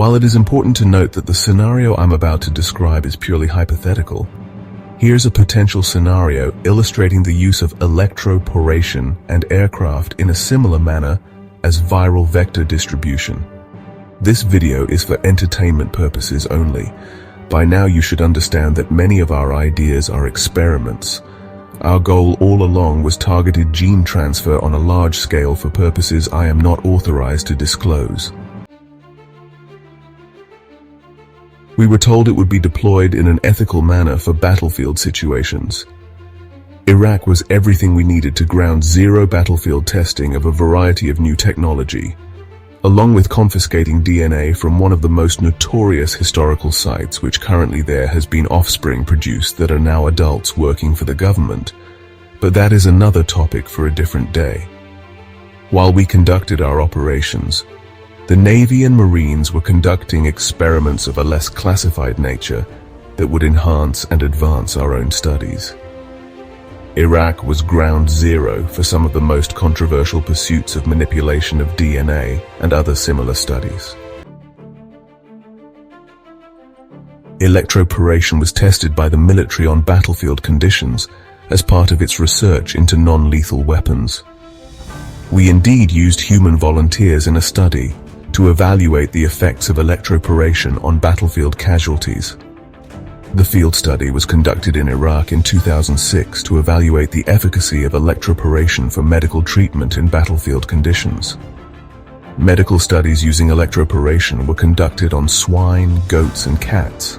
While it is important to note that the scenario I'm about to describe is purely hypothetical, here's a potential scenario illustrating the use of electroporation and aircraft in a similar manner as viral vector distribution. This video is for entertainment purposes only. By now you should understand that many of our ideas are experiments. Our goal all along was targeted gene transfer on a large scale for purposes I am not authorized to disclose. We were told it would be deployed in an ethical manner for battlefield situations. Iraq was everything we needed to ground zero battlefield testing of a variety of new technology, along with confiscating DNA from one of the most notorious historical sites which currently there has been offspring produced that are now adults working for the government. But that is another topic for a different day. While we conducted our operations, the Navy and Marines were conducting experiments of a less classified nature that would enhance and advance our own studies. Iraq was ground zero for some of the most controversial pursuits of manipulation of DNA and other similar studies. Electroporation was tested by the military on battlefield conditions as part of its research into non-lethal weapons. We indeed used human volunteers in a study to evaluate the effects of electroporation on battlefield casualties. The field study was conducted in Iraq in 2006 to evaluate the efficacy of electroporation for medical treatment in battlefield conditions. Medical studies using electroporation were conducted on swine, goats, and cats.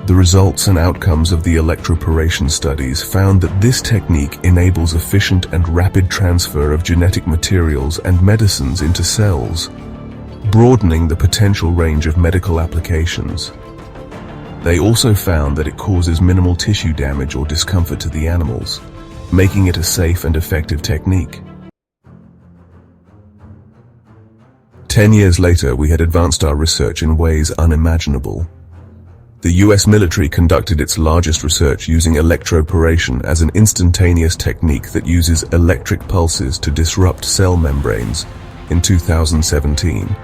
The results and outcomes of the electroporation studies found that this technique enables efficient and rapid transfer of genetic materials and medicines into cells, broadening the potential range of medical applications. They also found that it causes minimal tissue damage or discomfort to the animals, making it a safe and effective technique. 10 years later, we had advanced our research in ways unimaginable. The US military conducted its largest research using electroporation as an instantaneous technique that uses electric pulses to disrupt cell membranes in 2017.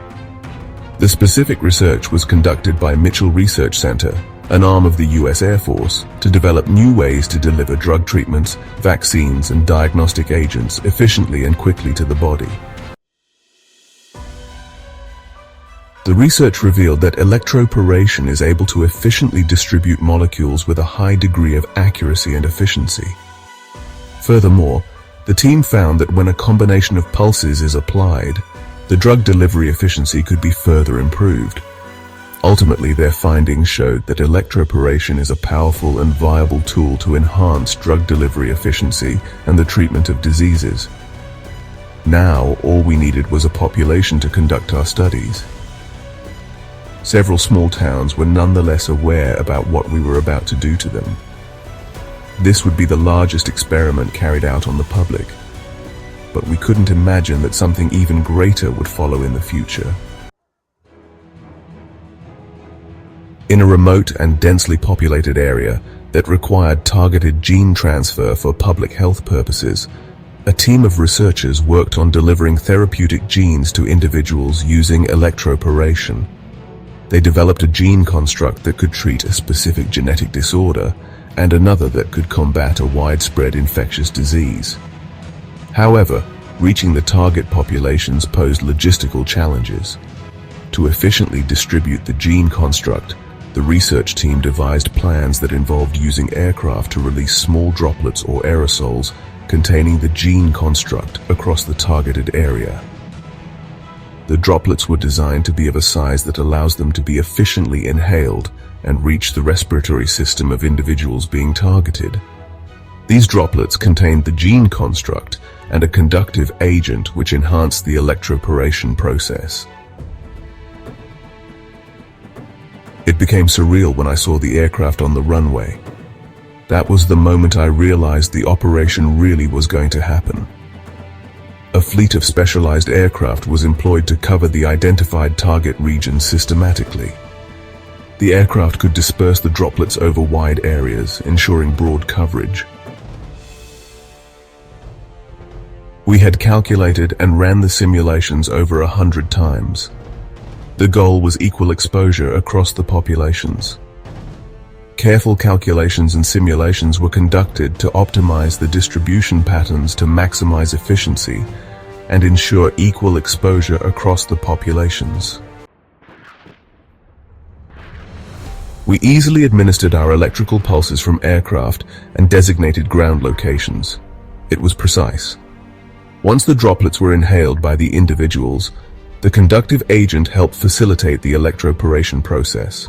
The specific research was conducted by Mitchell Research Center, an arm of the US Air Force, to develop new ways to deliver drug treatments, vaccines, and diagnostic agents efficiently and quickly to the body. The research revealed that electroporation is able to efficiently distribute molecules with a high degree of accuracy and efficiency. Furthermore, the team found that when a combination of pulses is applied, the drug delivery efficiency could be further improved. Ultimately, their findings showed that electroporation is a powerful and viable tool to enhance drug delivery efficiency and the treatment of diseases. Now, all we needed was a population to conduct our studies. Several small towns were nonetheless aware about what we were about to do to them. This would be the largest experiment carried out on the public, but we couldn't imagine that something even greater would follow in the future. In a remote and densely populated area that required targeted gene transfer for public health purposes, a team of researchers worked on delivering therapeutic genes to individuals using electroporation. They developed a gene construct that could treat a specific genetic disorder and another that could combat a widespread infectious disease. However, reaching the target populations posed logistical challenges. To efficiently distribute the gene construct, the research team devised plans that involved using aircraft to release small droplets or aerosols containing the gene construct across the targeted area. The droplets were designed to be of a size that allows them to be efficiently inhaled and reach the respiratory system of individuals being targeted. These droplets contained the gene construct and a conductive agent which enhanced the electroporation process. It became surreal when I saw the aircraft on the runway. That was the moment I realized the operation really was going to happen. A fleet of specialized aircraft was employed to cover the identified target region systematically. The aircraft could disperse the droplets over wide areas, ensuring broad coverage. We had calculated and ran the simulations over 100 times. The goal was equal exposure across the populations. Careful calculations and simulations were conducted to optimize the distribution patterns to maximize efficiency and ensure equal exposure across the populations. We easily administered our electrical pulses from aircraft and designated ground locations. It was precise. Once the droplets were inhaled by the individuals, the conductive agent helped facilitate the electroporation process.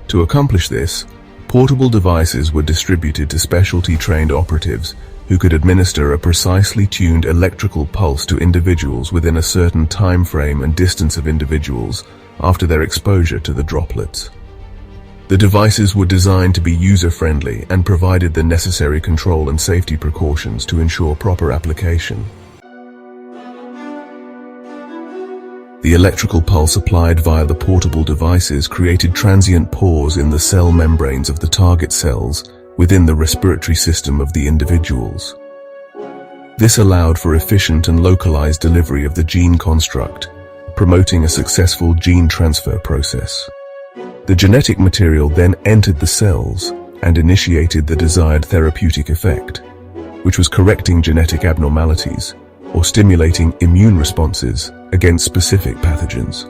To accomplish this, portable devices were distributed to specialty-trained operatives who could administer a precisely tuned electrical pulse to individuals within a certain time frame and distance of individuals after their exposure to the droplets. The devices were designed to be user-friendly and provided the necessary control and safety precautions to ensure proper application. The electrical pulse applied via the portable devices created transient pores in the cell membranes of the target cells within the respiratory system of the individuals. This allowed for efficient and localized delivery of the gene construct, promoting a successful gene transfer process. The genetic material then entered the cells and initiated the desired therapeutic effect, which was correcting genetic abnormalities or stimulating immune responses against specific pathogens.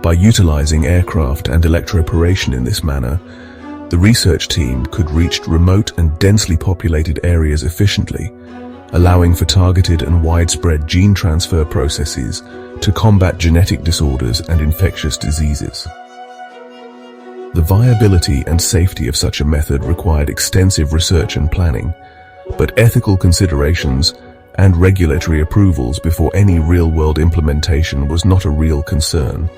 By utilizing aircraft and electroporation in this manner, the research team could reach remote and densely populated areas efficiently, allowing for targeted and widespread gene transfer processes to combat genetic disorders and infectious diseases. The viability and safety of such a method required extensive research and planning, but ethical considerations and regulatory approvals before any real-world implementation was not a real concern.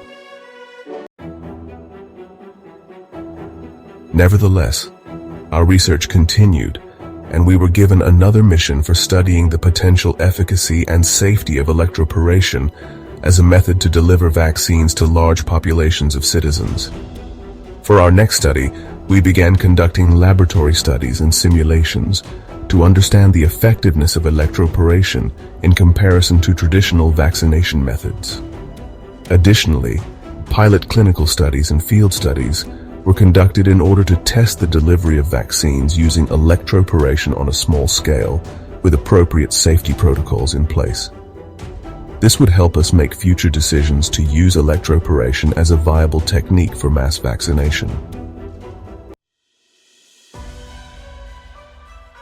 Nevertheless, our research continued, and we were given another mission for studying the potential efficacy and safety of electroporation as a method to deliver vaccines to large populations of citizens. For our next study, we began conducting laboratory studies and simulations to understand the effectiveness of electroporation in comparison to traditional vaccination methods. Additionally, pilot clinical studies and field studies were conducted in order to test the delivery of vaccines using electroporation on a small scale with appropriate safety protocols in place. This would help us make future decisions to use electroporation as a viable technique for mass vaccination.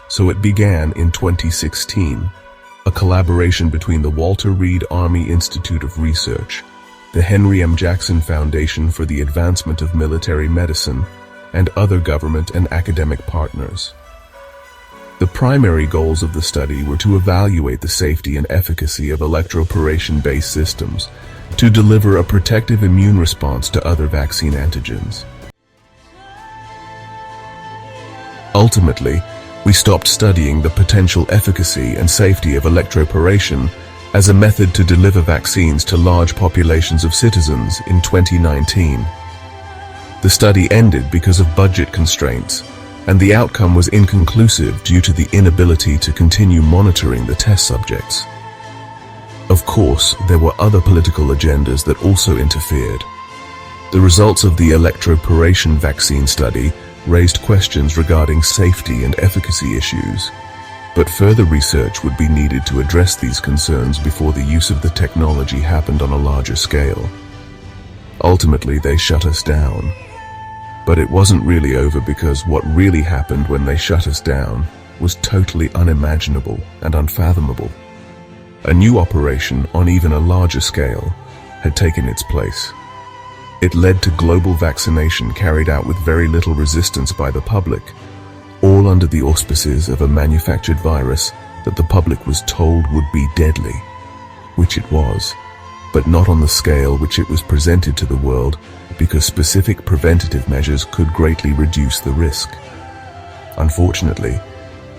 So it began in 2016, a collaboration between the Walter Reed Army Institute of Research, the Henry M. Jackson Foundation for the Advancement of Military Medicine, and other government and academic partners. The primary goals of the study were to evaluate the safety and efficacy of electroporation-based systems to deliver a protective immune response to other vaccine antigens. Ultimately, we stopped studying the potential efficacy and safety of electroporation as a method to deliver vaccines to large populations of citizens in 2019. The study ended because of budget constraints, and the outcome was inconclusive due to the inability to continue monitoring the test subjects. Of course, there were other political agendas that also interfered. The results of the electroporation vaccine study raised questions regarding safety and efficacy issues, but further research would be needed to address these concerns before the use of the technology happened on a larger scale. Ultimately, they shut us down. But it wasn't really over, because what really happened when they shut us down was totally unimaginable and unfathomable. A new operation on even a larger scale had taken its place. It led to global vaccination carried out with very little resistance by the public, all under the auspices of a manufactured virus that the public was told would be deadly, which it was, but not on the scale which it was presented to the world, because specific preventative measures could greatly reduce the risk. Unfortunately,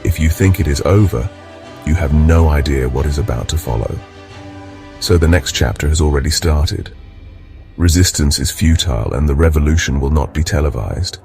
if you think it is over, you have no idea what is about to follow. So the next chapter has already started. Resistance is futile, and the revolution will not be televised.